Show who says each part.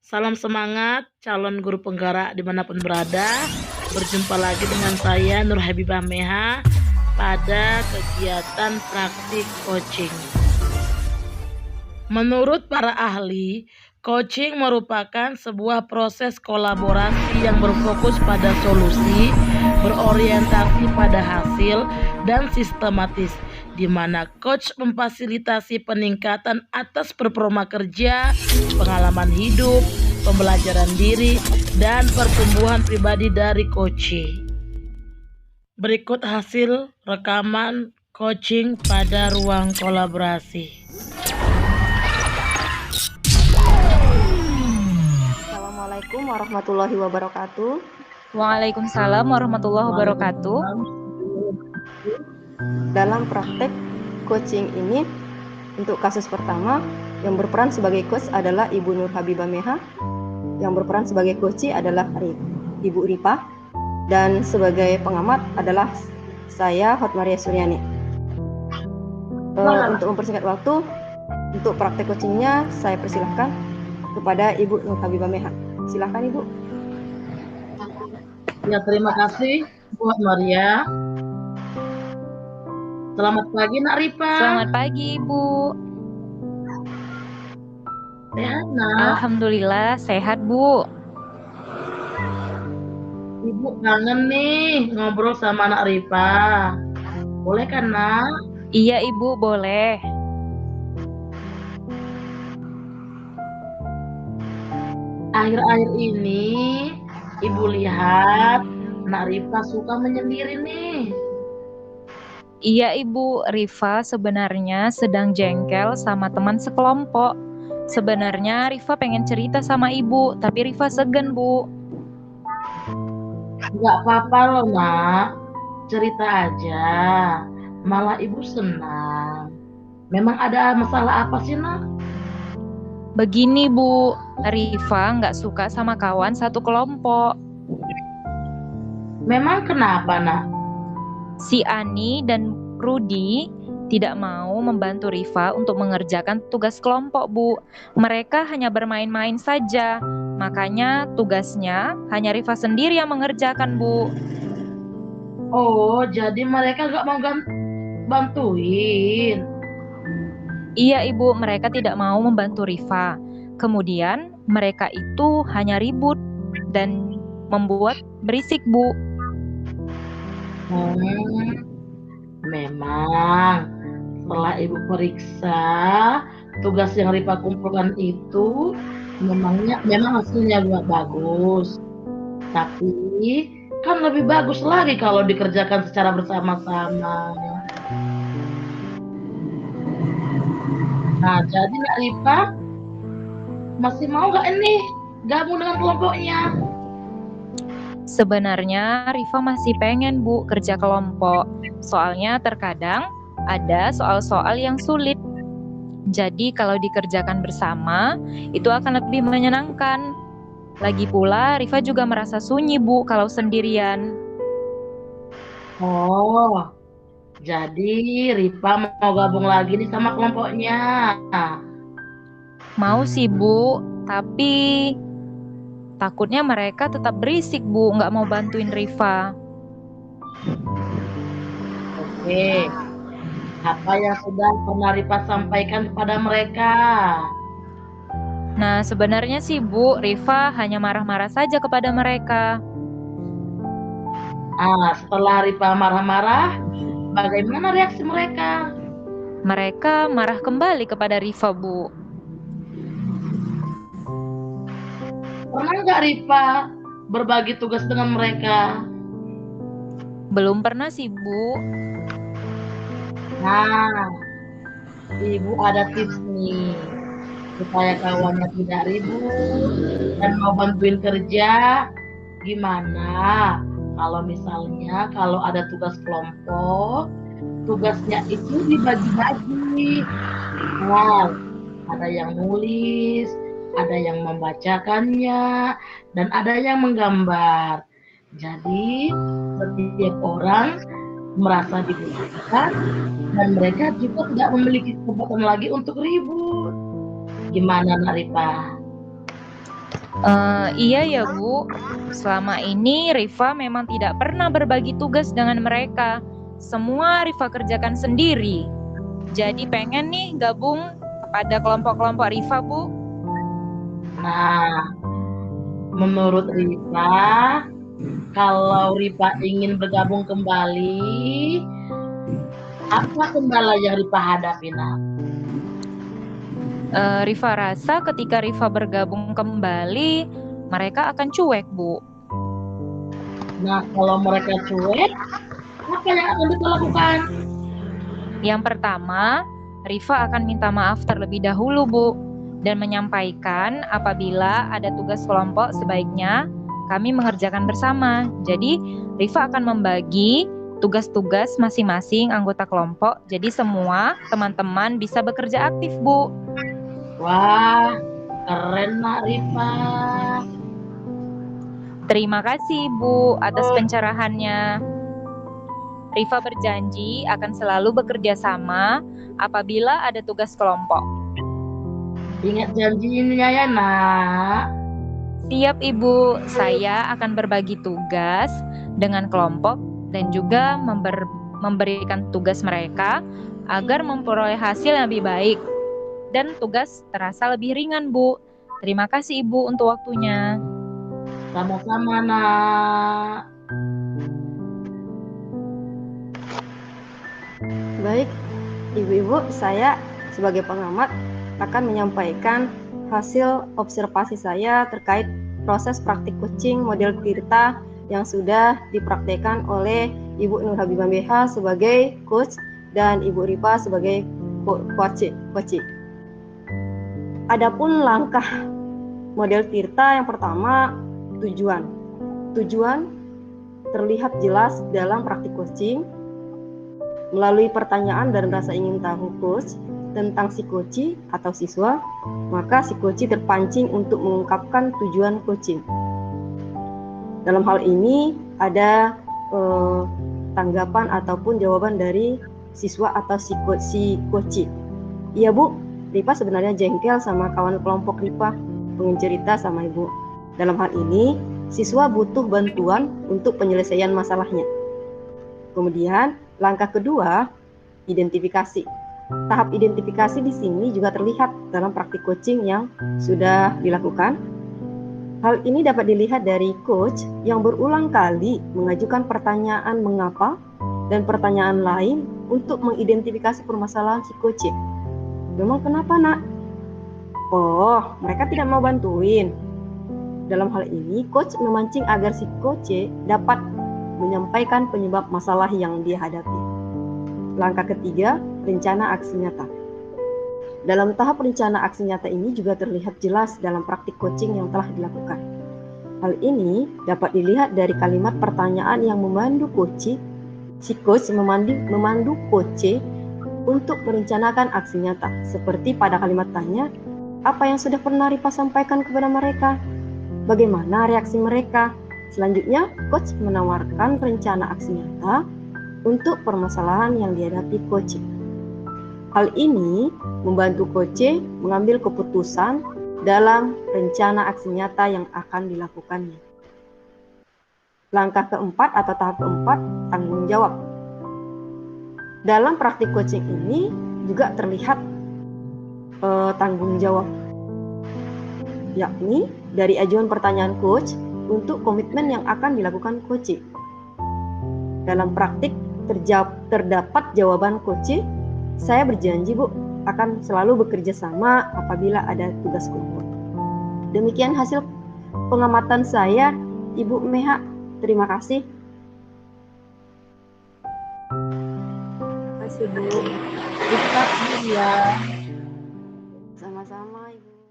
Speaker 1: Salam semangat calon guru penggerak dimanapun berada. Berjumpa lagi dengan saya Nur Habibah Meha pada kegiatan praktik coaching. Menurut para ahli, coaching merupakan sebuah proses kolaborasi yang berfokus pada solusi, berorientasi pada hasil, dan sistematis, di mana coach memfasilitasi peningkatan atas performa kerja, pengalaman hidup, pembelajaran diri, dan pertumbuhan pribadi dari coaching. Berikut hasil rekaman coaching pada ruang kolaborasi.
Speaker 2: Assalamualaikum warahmatullahi wabarakatuh.
Speaker 3: Waalaikumsalam warahmatullahi wabarakatuh.
Speaker 2: Dalam praktek coaching ini, untuk kasus pertama, yang berperan sebagai coach adalah Ibu Nur Habibah Meha, yang berperan sebagai coachee adalah Ibu Ripa, dan sebagai pengamat adalah saya, Hotmaria Suryani. Untuk mempersingkat waktu, untuk praktek coachingnya saya persilahkan kepada Ibu Nur Habibah Meha. Silahkan Ibu.
Speaker 1: Ya, terima kasih buat Maria. Selamat pagi Nak Ripa.
Speaker 3: Selamat pagi Ibu.
Speaker 1: Sehat Nak?
Speaker 3: Alhamdulillah sehat Bu.
Speaker 1: Ibu kangen nih ngobrol sama Nak Ripa. Boleh kan Nak?
Speaker 3: Iya Ibu, boleh.
Speaker 1: Akhir-akhir ini Ibu lihat Nak Ripa suka menyendiri nih.
Speaker 3: Iya Ibu, Rifa sebenarnya sedang jengkel sama teman sekelompok. Sebenarnya Rifa pengen cerita sama Ibu, tapi Rifa segan Bu.
Speaker 1: Gak apa-apa loh Nak, cerita aja. Malah Ibu senang. Memang ada masalah apa sih Nak?
Speaker 3: Begini Bu, Rifa nggak suka sama kawan satu kelompok.
Speaker 1: Memang kenapa Nak?
Speaker 3: Si Ani dan Rudi tidak mau membantu Rifa untuk mengerjakan tugas kelompok, Bu. Mereka hanya bermain-main saja. Makanya tugasnya hanya Rifa sendiri yang mengerjakan, Bu.
Speaker 1: Oh, jadi mereka gak mau bantuin?
Speaker 3: Iya, Ibu. Mereka tidak mau membantu Rifa. Kemudian mereka itu hanya ribut dan membuat berisik, Bu.
Speaker 1: Memang setelah Ibu periksa tugas yang Ripa kumpulkan itu memang hasilnya gak bagus, tapi kan lebih bagus lagi kalau dikerjakan secara bersama-sama. Nah, jadi Nak Ripa masih mau gak ini gabung dengan kelompoknya?
Speaker 3: Sebenarnya Rifa masih pengen Bu kerja kelompok. Soalnya terkadang ada soal-soal yang sulit. Jadi kalau dikerjakan bersama itu akan lebih menyenangkan. Lagi pula Rifa juga merasa sunyi Bu kalau sendirian.
Speaker 1: Oh, jadi Ripa mau gabung lagi nih sama kelompoknya?
Speaker 3: Mau sih Bu, tapi takutnya mereka tetap berisik Bu, nggak mau bantuin Rifa.
Speaker 1: Oke, apa yang sudah pernah Rifa sampaikan kepada mereka?
Speaker 3: Nah sebenarnya sih Bu, Rifa hanya marah-marah saja kepada mereka.
Speaker 1: Setelah Rifa marah-marah, bagaimana reaksi mereka?
Speaker 3: Mereka marah kembali kepada Rifa Bu.
Speaker 1: Pernah nggak Rifa berbagi tugas dengan mereka?
Speaker 3: Belum pernah sih Bu.
Speaker 1: Nah, Ibu ada tips nih supaya kawannya tidak ribut dan mau bantuin kerja. Gimana kalau ada tugas kelompok, tugasnya itu dibagi-bagi. Nah, ada yang nulis, ada yang membacakannya, dan ada yang menggambar. Jadi setiap orang merasa dibutuhkan dan mereka juga tidak memiliki kesempatan lagi untuk ribut. Gimana Nak Ripa?
Speaker 3: Iya ya Bu, selama ini Rifa memang tidak pernah berbagi tugas dengan mereka. Semua Rifa kerjakan sendiri. Jadi pengen nih gabung kepada kelompok-kelompok Rifa Bu.
Speaker 1: Nah, menurut Rifa, kalau Rifa ingin bergabung kembali, apa kendala yang Rifa hadapi? Nah,
Speaker 3: Rifa rasa ketika Rifa bergabung kembali, mereka akan cuek Bu.
Speaker 1: kalau mereka cuek, apa yang akan Rifa lakukan?
Speaker 3: Yang pertama, Rifa akan minta maaf terlebih dahulu Bu, dan menyampaikan apabila ada tugas kelompok sebaiknya kami mengerjakan bersama. Jadi Rifa akan membagi tugas-tugas masing-masing anggota kelompok, jadi semua teman-teman bisa bekerja aktif Bu.
Speaker 1: Wah, keren Nak Rifa.
Speaker 3: Terima kasih Bu atas pencerahannya. Rifa berjanji akan selalu bekerja sama apabila ada tugas kelompok.
Speaker 1: Ingat janjinya ya Nak.
Speaker 3: Siap Ibu, saya akan berbagi tugas dengan kelompok dan juga memberikan tugas mereka agar memperoleh hasil yang lebih baik dan tugas terasa lebih ringan Bu. Terima kasih Ibu untuk waktunya.
Speaker 1: Sama-sama Nak.
Speaker 2: Baik, Ibu-ibu, saya sebagai pengamat akan menyampaikan hasil observasi saya terkait proses praktik coaching model Tirta yang sudah dipraktekkan oleh Ibu Nur Habibah Meha sebagai coach dan Ibu Rifa sebagai coach. Adapun langkah model Tirta yang pertama, tujuan. Tujuan terlihat jelas dalam praktik coaching. Melalui pertanyaan dan rasa ingin tahu coach tentang si coach atau siswa, maka si coach terpancing untuk mengungkapkan tujuan coaching. Dalam hal ini ada tanggapan ataupun jawaban dari siswa atau si coach. Iya Bu, Rifa sebenarnya jengkel sama kawan kelompok Rifa, pengen cerita sama Ibu. Dalam hal ini, siswa butuh bantuan untuk penyelesaian masalahnya. Kemudian langkah kedua, identifikasi. Tahap identifikasi di sini juga terlihat dalam praktik coaching yang sudah dilakukan. Hal ini dapat dilihat dari coach yang berulang kali mengajukan pertanyaan mengapa dan pertanyaan lain untuk mengidentifikasi permasalahan si coach. Memang kenapa Nak? Oh, mereka tidak mau bantuin. Dalam hal ini, coach memancing agar si coach dapat menyampaikan penyebab masalah yang dia hadapi. Langkah ketiga, rencana aksi nyata. Dalam tahap rencana aksi nyata ini juga terlihat jelas dalam praktik coaching yang telah dilakukan. Hal ini dapat dilihat dari kalimat pertanyaan yang memandu coach. Si coach memandu coach untuk merencanakan aksi nyata. Seperti pada kalimat tanya, apa yang sudah pernah Rifa sampaikan kepada mereka? Bagaimana reaksi mereka? Selanjutnya, coach menawarkan rencana aksi nyata untuk permasalahan yang dihadapi coach. Hal ini membantu coach mengambil keputusan dalam rencana aksi nyata yang akan dilakukannya. Langkah keempat atau tahap keempat, tanggung jawab. Dalam praktik coaching ini juga terlihat tanggung jawab, yakni dari ajuan pertanyaan coach untuk komitmen yang akan dilakukan coach. Dalam praktik terdapat jawaban coach, saya berjanji Bu akan selalu bekerja sama apabila ada tugas kelompok. Demikian hasil pengamatan saya, Ibu Meha. Terima kasih.
Speaker 1: Terima kasih Bu. Terima kasih ya.
Speaker 2: Sama-sama Ibu.